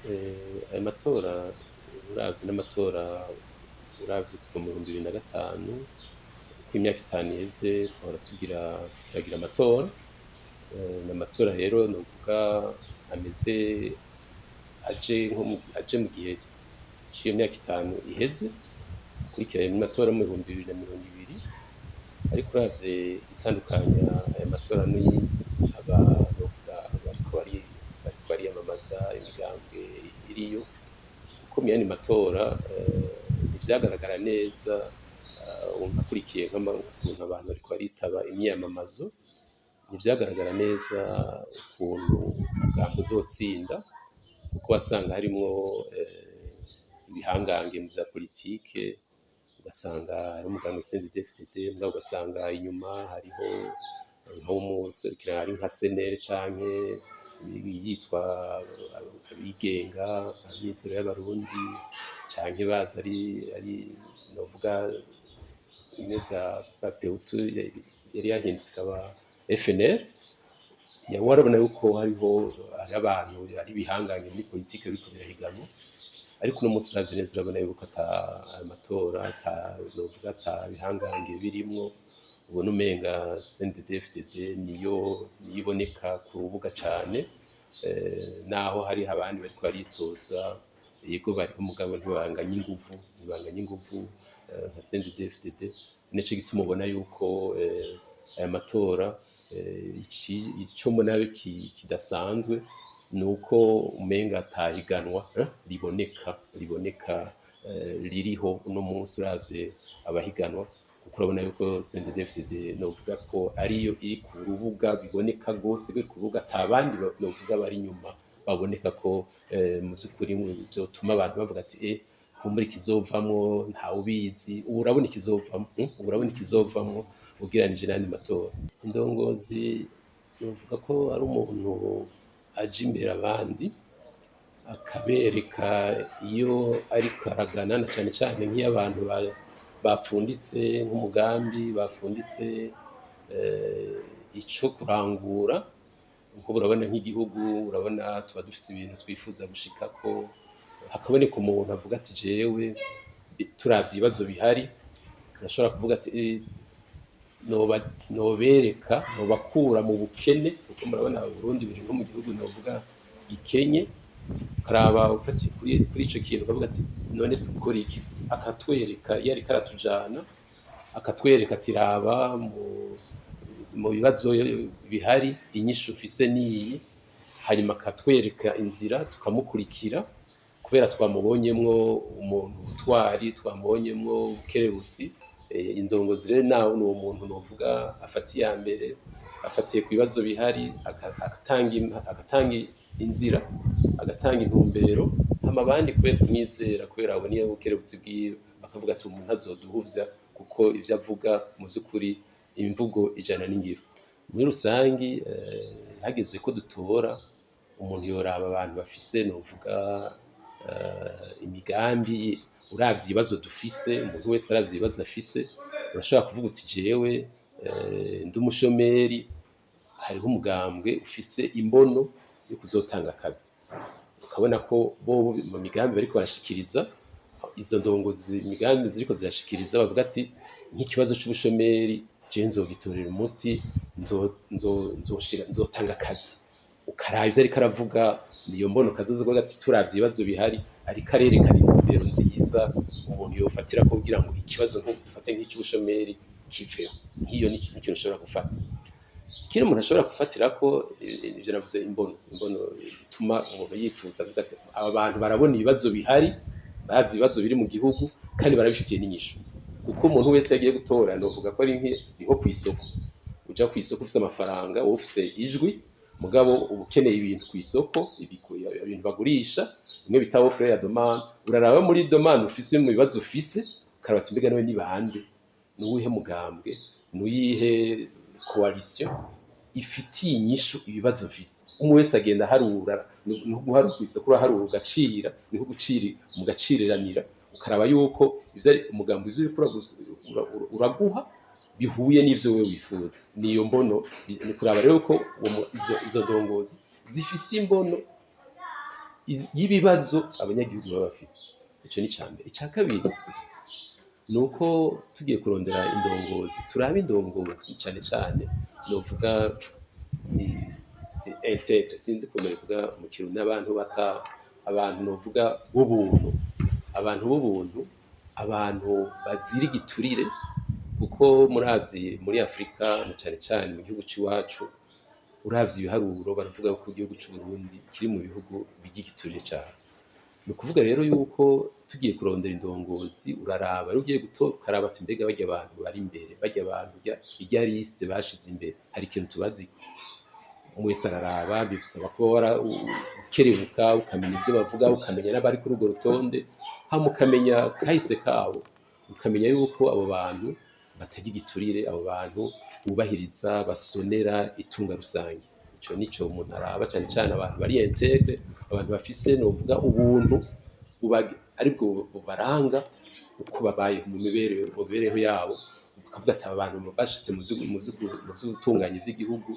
Aya matora uravye n'amatora uravye kuva mu 2005 uko imyaka 5 iheze twahora turagira amatora. N'amatora rero novuga ameze aje mu gihe c'iyo myaka 5 iheze akurikiranye n'amatora mu 2020, ariko uravye itandukanya aya matora novuga bariko bariyamamaza imigambwe iriyo, kuko mu yandi matora ntivyagaragara neza. Akurikiye nk'ukuntu abantu bariko baritaba imyiyamamazo, ntivyagaragara neza ukuntu umugambi uzotsinda, kuko wasanga harimwo ibihangange mu vya politike, ugasanga hari umugambi CNDD-FDD, mugabo ugasanga inyuma hariho nk'umuserukira ari nka CNL canke yitwa abigenga, Amizero y'Abarundi, canke baza ari novuga bimwe vya Papehutu yari yahindutse ikaba FNL. Warabona yuko hari abantu ari ibihangange muri politike biriko birahiganwa, ariko uno munsi urazi neza urabona yuko amatora novuga ata bihangange birimwo. Ubona umenga CNDD-FDD niyo iboneka ku rubuga cane, naho hariho abandi bariko baritoza, yego bariho mugabo ntibanganya inguvu nka CNDD-FDD. Nico gituma ubona yuko aya matora ico mbona kidasanzwe nuko umenga atahiganwa riboneka ririho uno munsi uravye abahiganwa, kuko urabona yuko CNDD-FDD novuga ko ariyo iri ku rubuga biboneka gose, ku rubuga atabandi novuga bari inyuma baboneka ko mu vy'ukuri bizotuma abantu bavuga ati kumbura ikizovamwo ntawubizi. Urabona ikizovamwo ugereranije n'andi matora. Indongozi novuga ko ari umuntu aja imbere abandi akabereka iyo ariko aragana, na cane cane nk'iyo abantu bafunditse nk'umugambi, bafunditse ico kurangura. Nkubu urabona nk'igihugu, urabona tuba dufise ibintu twifuza gushikako, hakaboneka umuntu avuga ati jewe turavye ibibazo bihari turashobora kuvuga ati nobakura mu bukene, kuko murabona Burundi buri nko mu gihugu novuga gikenye. Ukaraba ufatiye kuri ico kintu ukavuga ati none dukora iki, akatwereka iyo ariko aratujana, akatwereka ati raba mu bibazo bihari inyishu ufise niyi, hanyuma akatwereka inzira tukamukurikira, kubera twamubonyemwo umuntu ubutwari, twamubonyemwo ubukerebutsi. Indongozi rero nawe ni uwo muntu novuga afatiye iya mbere, afatiye ku bibazo bihari, agatanga inzira, agatanga intumbero, hama abandi kubera kumwizera, kubera abona ubukerebutsi bwiwe, bakavuga ati umuntu azoduhuvya kuko ivyo avuga mu vy'ukuri imvugo ijana n'ingiro. Muri rusangi hageze ko dutora umuntu yoraba abantu bafise novuga imigambi. Uravye ibibazo dufise, umuntu wese aravye ibibazo afise, urashobora kuvuga uti jewe ndi umushomeri, hariho umugambwe ufise imbono yo kuzotanga akazi. Ukabona ko bobo mu migambi bariko barashikiriza, izo ndongozi imigambi ziriko zirashikiriza, bavuga ati nk'ikibazo c'ubushomeri je nzogitorera umuti, nzotanga akazi. Ukaraba ivyo ariko aravuga, niyo mbono kazoza kuvuga ati turavye ibibazo bihari, ariko arerekana intumbero nziza umuntu yofatira ko kugira ngo ikibazo nko dufate nk'icy'ubushomeri kiveho. Nk'iyo ni ikintu ushobora gufata. Ikindi umuntu ashobora gufatira ko ivyo navuze, imbono ituma umuntu yifuza avuga ati aba bantu barabona ibibazo bihari, bazi ibibazo biri mu gihugu, kandi barabifitiye n'inyishu. Kuko umuntu wese yagiye gutora novuga ko ari nko kw'isoko. Uja kw'isoko ufise amafaranga, wowe ufise ijwi, mugabo uba ukeneye ibintu kw'isoko, ibintu bagurisha, bimwe bita offre ya demande. Uraraba muri demande ufise mu bibazo ufise, ukaraba ati mbega nawe ni bande, nuwuhe mugambwe, nuyihe coalition ifitiye inyishu ibibazo ufise. Umwe wese agenda harura, no guharura kw'isoko, uraharura ugacira, niho gucira mugaciriranira, ukaraba yuko ivyo ari umugambi ivyo uraguha bihuye n'ivyo wewe wifuza. Niyo mbono ni kuraba rero ko izo ndongozi zifise imbono y'ibibazo abanyagihugu baba bafise. Ico ni icambere. Ica kabiri nuko tugiye kurondera indongozi, turaba indongozi cane cane novuga integre, sinzi ukuntu bivuga mu Kirundi, abantu novuga b'ubuntu, abantu bazira igiturire, kuko murazi muri Afrika na cane cane mu gihugu c'iwacu, uravye ibiharuro baravuga ko igihugu c'u Burundi kiri mu bihugu by'igiturire cane. Ni ukuvuga rero yuko tugiye kurondera indongozi, uraraba rero ugiye ukaraba ati mbega barya abantu bari imbere, barya abantu irya liste bashize imbere, hari ikintu tubaziko. Umwe wese araraba, bisaba kuba ukerebuka, ukamenya ivyo bavuga, ukamenya n'abari kuri urwo rutonde, hama ukamenya kahise kabo, ukamenya yuko abo bantu batagira igiturire, abo bantu bubahiriza, basonera itunga rusange. Ico nico umuntu araba cane cane, abantu bari integre, abantu bafise novuga ubuntu aribwo bubaranga uko babaye mu mibereho yabo, ukavuga ati aba bantu bashitse mu vy'ubutunganye vy'igihugu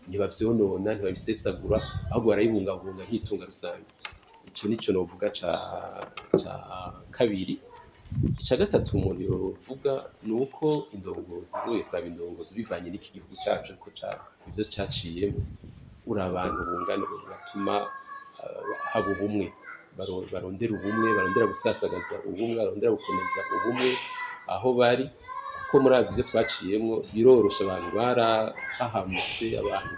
ntibavyonona, ntibabisesagura, ahubwo barayibungabunga nk'itunga rusange. Ico nico novuga ca kabiri. Ica gatatu umuntu yovuga ni uko indongozi, ugiye kuraba indongozi bivanye n'iki gihugu cacu ko ivyo caciyemo, uri abantu bungana batuma haba ubumwe, barondera ubumwe, barondera gusasagaza ubumwe, barondera gukomeza ubumwe aho bari, kuko murazi ivyo twaciyemwo birorosha, abantu barahahamutse, abantu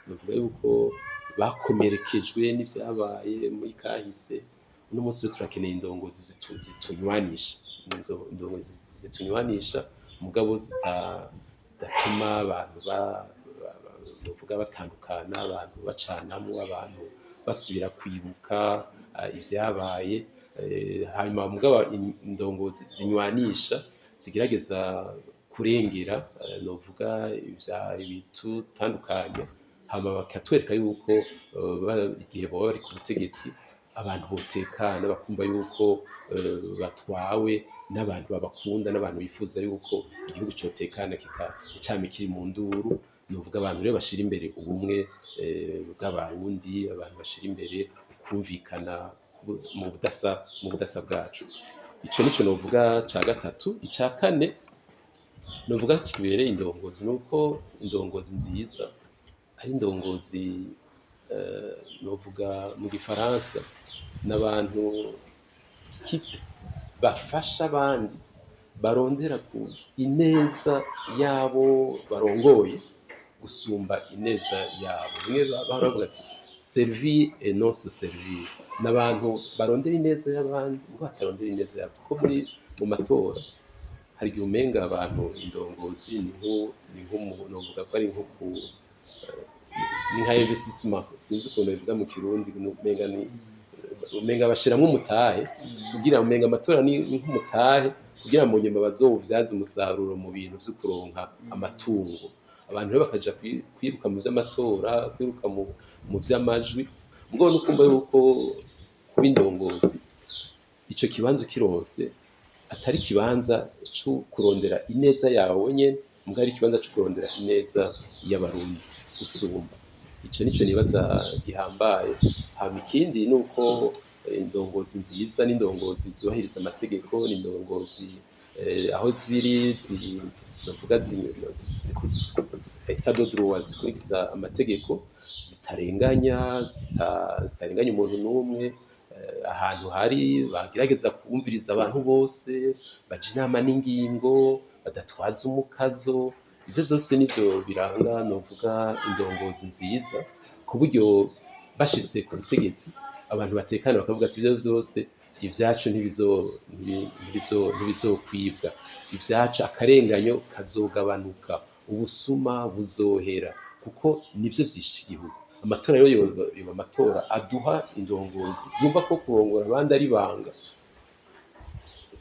novuga yuko bakomerekejwe n'ivyabaye muri kahise. Uno munsi rero turakeneye indongozi zitunywanisha, indongozi zitunywanisha, mugabo zidatuma abantu bavuga batandukana, abantu bacanamwo, abantu basubira kwibuka ivyabaye. Hanyuma mugabo indongozi zinywanisha, zigerageza kurengera novuga ibitutandukanya, hama bakatwereka yuko igihe baba bari ku butegetsi, abantu botekana, bakumva yuko batwawe n'abantu babakunda, n'abantu bifuza yuko igihugu cotekana icame kiri mu nduru. Novuga abantu rero bashira imbere ubumwe bw'abarundi, abantu bashira imbere kumvikana mu budasa bwacu. Ico nico novuga ca gatatu. Ica kane novuga kibereye indongozi, nuko indongozi nziza ari indongozi novuga mu gifaransa n'abantu bafasha abandi, barondera ku ineza yabo barongoye gusumba ineza yabo. Bimwe baravuga ati servir et non se servir, n'abantu barondera ineza y'abandi ngo batarondera ineza yabo. Kuko mu matora hari igihe umenga abantu indongozi ni nk'umuntu novuga ko ari ni nka investissement, sinzi ukuntu bivuga mu Kirundi, umenga bashiramwo umutahe kugira umenga amatora ni nk'umutahe kugira mu nyuma bazowuvyaza umusaruro mu bintu vyo kuronka amatungo. Abantu rero bakaja kwiruka mu vy'amatora, kwiruka mu vy'amajwi, mugabo nukumva yuko kuba indongozi ico kibanza kironse atari kibanza cyo kurondera ineza yawe nyene, mugabo ari kibanza cyo kurondera ineza y'abarundi gusumba. Ico nico nibaza gihambaye. Hama ikindi nuko indongozi nziza n'indongozi zubahiriza amategeko, n'indongozi aho ziri novuga état de droit, zikurikiza amategeko, zitarenganya umuntu n'umwe, ahantu hari bagerageza kumviriza abantu bose, baca inama n'ingingo, badatwaza umukazo. Ivyo vyose nivyo biranga novuga indongozi nziza, ku buryo bashitse ku butegetsi abantu batekana bakavuga ati ivyo vyose ivyacu ntibizokwibwa, ivyacu akarenganyo kazogabanuka, ubusuma buzohera, kuko nivyo vyishe igihugu. Amatora rero yoba amatora aduha indongozi zumva ko kurongora abandi ari banga,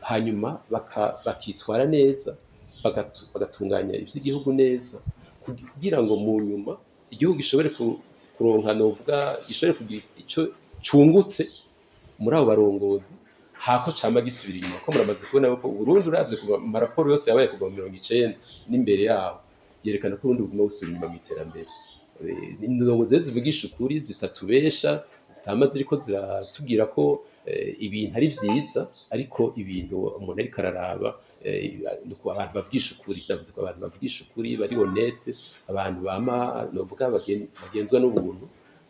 hanyuma bakitwara neza, bagatunganya ivy'igihugu neza, kugira ngo mu nyuma igihugu gishobore kuronka novuga gishobore kugira ico cungutse muri abo barongozi, hako cama gisubira inyuma. Ko muramaze kubona ko Burundi uravye kuva mu maraporo yose yabaye kuva mu 90 n'imbere yaho, yerekana ko Burundi buguma busubira inyuma mu iterambere. Indongozi zivugisha ukuri, zitatubesha, zitama ziriko ziratubwira ko ibintu ari vyiza, ariko ibintu umuntu ariko araraba nuko abantu bavugisha ukuri, ndavuze ko abantu bavugisha ukuri bari honnête, abantu bama novuga bagenzwa n'ubuntu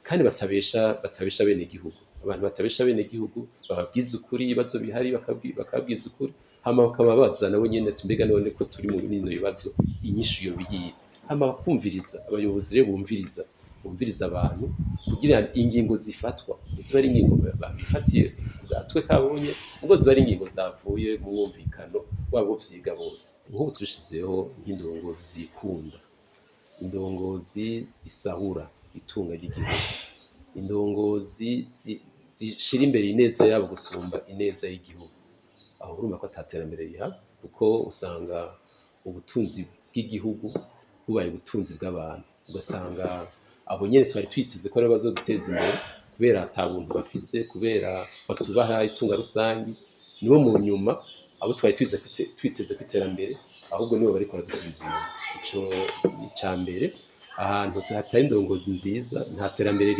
kandi batabesha bene igihugu. Abantu batabesha bene igihugu bababwiza ukuri, ibibazo bihari bakabwiza ukuri, hama bakababaza nabo nyene ati mbega none ko turi mu bino bibazo inyishu yo biyihe, hama bakumviriza. Abayobozi rero bumviriza abantu kugira ingingo zifatwa ziba ari ingingo bifatiye gatwe kabonye, ubwo ziba ari ingingo zavuye mu mwumvikano wabo vyiga bose. Nk'ubu turashizeho nk'indongozi zikunda, indongozi zisahura itunga ry'igihugu, indongozi zishira imbere ineza yabo gusumba ineza y'igihugu. Aho urumva ko ataterambere rihaba, kuko usanga ubutunzi bw'igihugu bubaye ubutunzi bw'abantu, ugasanga abo nyene twari twiteze ko ari bazoduteza imbere kubera ata buntu bafise, kubera batubaha itunga rusangi, nibo mu nyuma abo twari twiteze ku iterambere ahubwo nibo bariko baradusubiza inyuma. Ico ni ica mbere. Ahantu hatari indongozi nziza nta terambere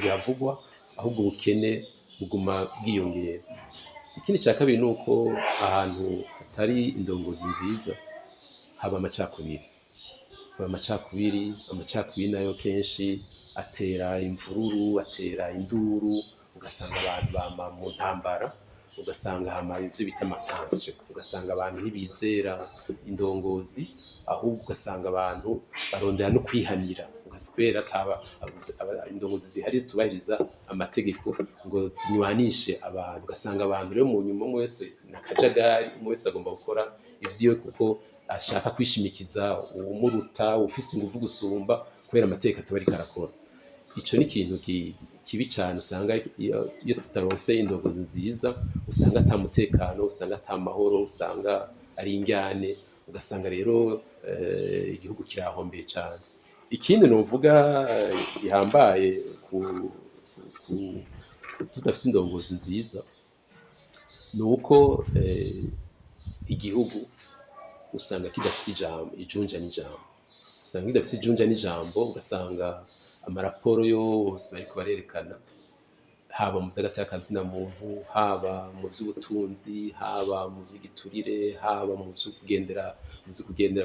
rihavugwa, ahubwo ubukene buguma bwiyongera. Ikindi ca kabiri ni uko ahantu hatari indongozi nziza haba amacakubiri nayo kenshi atera imvururu, atera induru, ugasanga abantu bama mu ntambara, ugasanga hama ivyo bita amatansiyo, ugasanga abantu ntibizera indongozi, ahubwo ugasanga abantu barondera no kwihanira, kubera indongozi zihari zitubahiriza amategeko ngo zinywanishe abantu. Ugasanga abantu rero mu nyuma umwe wese nakajagari, umwe wese agomba gukora ivyiwe kuko ashaka kwishimikiza uwumuruta, ufise inguvu gusumba, kubera amategeko ataba ariko arakora. Ico ni ikintu kibi cane, usanga iyo tutaronse indongozi nziza usanga ata mutekano, usanga ata mahoro, usanga ari indyane, ugasanga rero igihugu kirahombeye cane. Ikindi novuga gihambaye tudafise indongozi nziza ni uko igihugu usanga kidafise ijunja n'ijambo, ugasanga amaraporo yose bariko barerekana, haba mu vy'agaterekazina muntu, haba mu vy'ubutunzi, haba mu vy'igiturire, haba mu vyo kugendera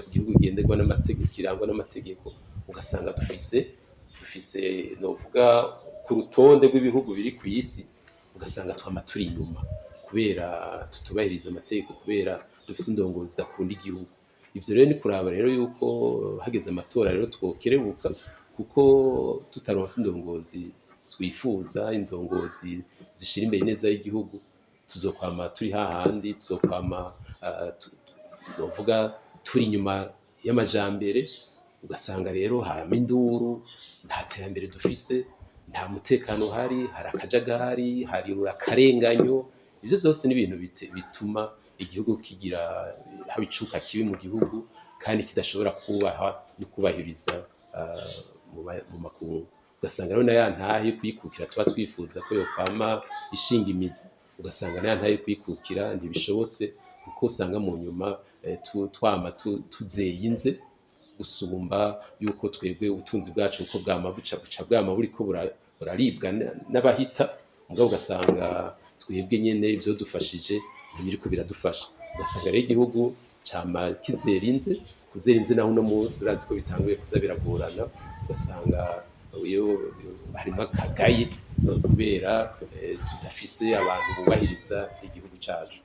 ku gihugu kigenderwa n'amategeko, kirangwa n'amategeko, ugasanga dufise novuga ku rutonde rw'ibihugu biri kw'isi, ugasanga twama turi inyuma kubera tutubahiriza amategeko, kubera dufise indongozi zidakunda igihugu. Ivyo rero ni kuraba rero yuko hageze amatora rero twokerebuka, kuko tutaronse indongozi twifuza, indongozi zishira imbere ineza y'igihugu, tuzokwama turi hahandi, tuzokwama novuga turi inyuma y'amajambere, ugasanga rero hama induru, nta terambere dufise, nta mutekano uhari, hari akajagari, hari akarenganyo. Ivyo vyose ni ibintu bituma igihugu kigira haba icuka kibi mu gihugu, kandi kidashobora kubaha no kubahiriza mu makungu. Ugasanga rero na ya ntahe yo kuyikukira tuba twifuza ko yokwama ishinga imizi, ugasanga na ya ntahe yo kuyikukira ntibishobotse, kuko usanga mu nyuma twama tuzeyinze gusumba yuko twebwe ubutunzi bwacu uko bwama buriko buraribwa n'abahita, mugabo ugasanga twebwe nyene ivyo dufashije ntibiriko biradufasha. Ugasanga rero igihugu cama kuzerinze naho uno munsi urazi ko bitanguye kuza biragorana, ugasanga harimwo akagaye kubera tudafise abantu bubahiriza igihugu cacu.